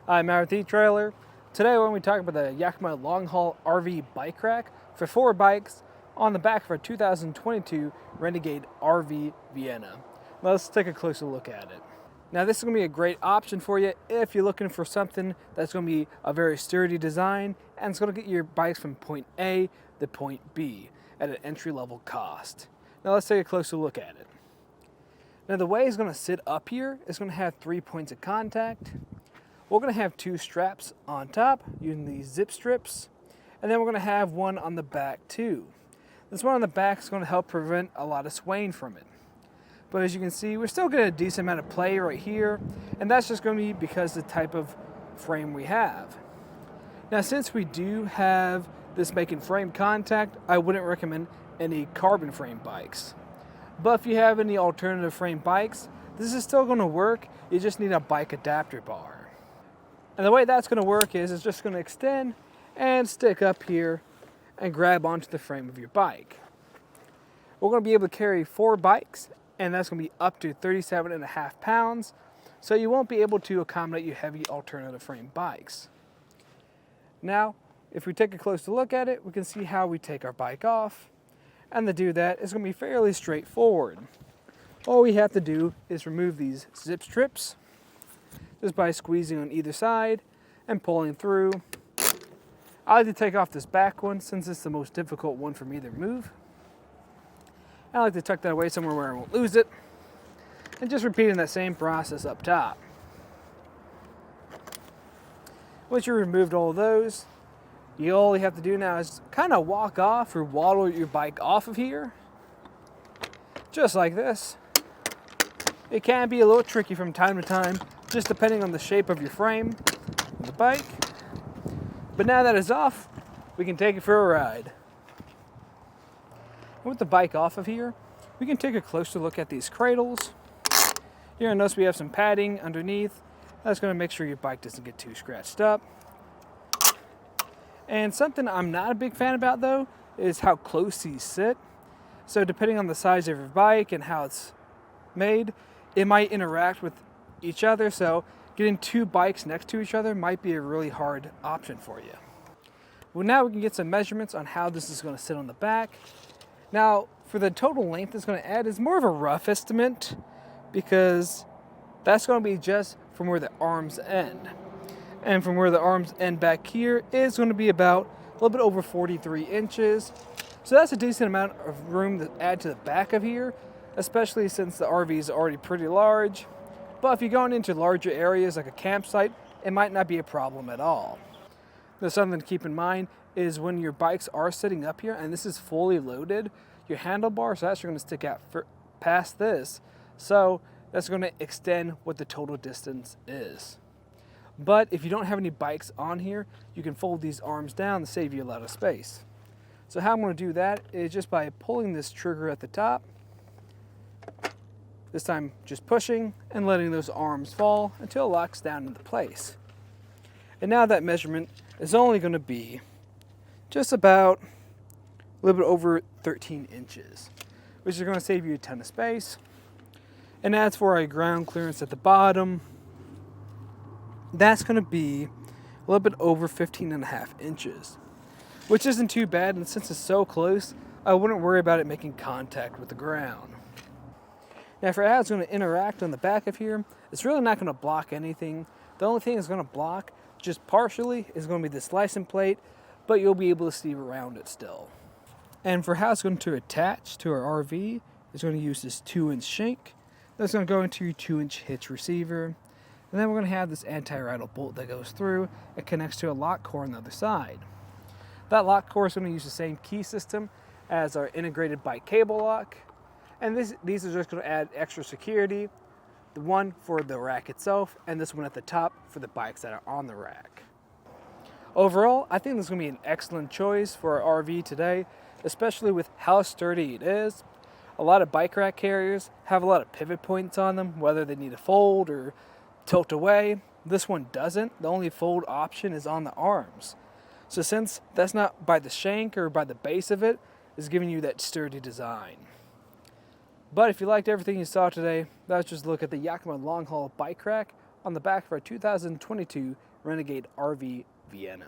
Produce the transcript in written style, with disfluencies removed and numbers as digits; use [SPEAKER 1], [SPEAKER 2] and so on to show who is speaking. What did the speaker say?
[SPEAKER 1] I'm Matt with eTrailer. Today we're going to be talking about the Yakima LongHaul RV bike rack for 4 bikes on the back of our 2022 Renegade RV Vienna. Let's take a closer look at it. Now this is going to be a great option for you if you're looking for something that's going to be a very sturdy design and it's going to get your bikes from point A to point B at an entry-level cost. Now let's take a closer look at it. Now the way it's going to sit up here is going to have 3 points of contact. We're going to have 2 straps on top using these zip strips, and then we're going to have one on the back too. This one on the back is going to help prevent a lot of swaying from it. But as you can see, we're still getting a decent amount of play right here, and that's just going to be because of the type of frame we have. Now since we do have this making frame contact, I wouldn't recommend any carbon frame bikes. But if you have any alternative frame bikes, this is still going to work. You just need a bike adapter bar. And the way that's going to work is it's just going to extend and stick up here and grab onto the frame of your bike. We're going to be able to carry 4 bikes, and that's going to be up to 37.5 pounds, so you won't be able to accommodate your heavy alternative frame bikes. Now, if we take a closer look at it, we can see how we take our bike off, and to do that is going to be fairly straightforward. All we have to do is remove these zip strips just by squeezing on either side and pulling through. I like to take off this back one since it's the most difficult one for me to remove. I like to tuck that away somewhere where I won't lose it, and just repeating that same process up top. Once you removed all of those, all you have to do now is kind of walk off or waddle your bike off of here, just like this. It can be a little tricky from time to time, just depending on the shape of your frame of the bike. But now that it's off, we can take it for a ride. And with the bike off of here, we can take a closer look at these cradles. You're going to notice we have some padding underneath. That's going to make sure your bike doesn't get too scratched up. And something I'm not a big fan about though is how close these sit. So depending on the size of your bike and how it's made, it might interact with each other, so getting 2 bikes next to each other might be a really hard option for you. Well, now we can get some measurements on how this is going to sit on the back. Now, for the total length it's going to add is more of a rough estimate because that's going to be just from where the arms end. And from where the arms end back here is going to be about a little bit over 43 inches. So that's a decent amount of room to add to the back of here, especially since the RV is already pretty large. But if you're going into larger areas like a campsite, it might not be a problem at all. There's something to keep in mind is when your bikes are sitting up here and this is fully loaded, your handlebars are actually going to stick out past this. So that's going to extend what the total distance is. But if you don't have any bikes on here, you can fold these arms down to save you a lot of space. So how I'm going to do that is just by pulling this trigger at the top. This time just pushing and letting those arms fall until it locks down into place. And now that measurement is only going to be just about a little bit over 13 inches, which is going to save you a ton of space. And as for our ground clearance at the bottom, that's going to be a little bit over 15.5 inches, which isn't too bad, and since it's so close, I wouldn't worry about it making contact with the ground. Now for how it's going to interact on the back of here, it's really not going to block anything. The only thing it's going to block, just partially, is going to be this license plate, but you'll be able to see around it still. And for how it's going to attach to our RV, it's going to use this 2-inch shank. That's going to go into your 2-inch hitch receiver. And then we're going to have this anti-rattle bolt that goes through and connects to a lock core on the other side. That lock core is going to use the same key system as our integrated bike cable lock. And these are just going to add extra security, the one for the rack itself, and this one at the top for the bikes that are on the rack. Overall, I think this is going to be an excellent choice for our RV today, especially with how sturdy it is. A lot of bike rack carriers have a lot of pivot points on them, whether they need to fold or tilt away. This one doesn't. The only fold option is on the arms. So since that's not by the shank or by the base of it, it's giving you that sturdy design. But if you liked everything you saw today, let's just look at the Yakima LongHaul bike rack on the back of our 2022 Renegade RV Vienna.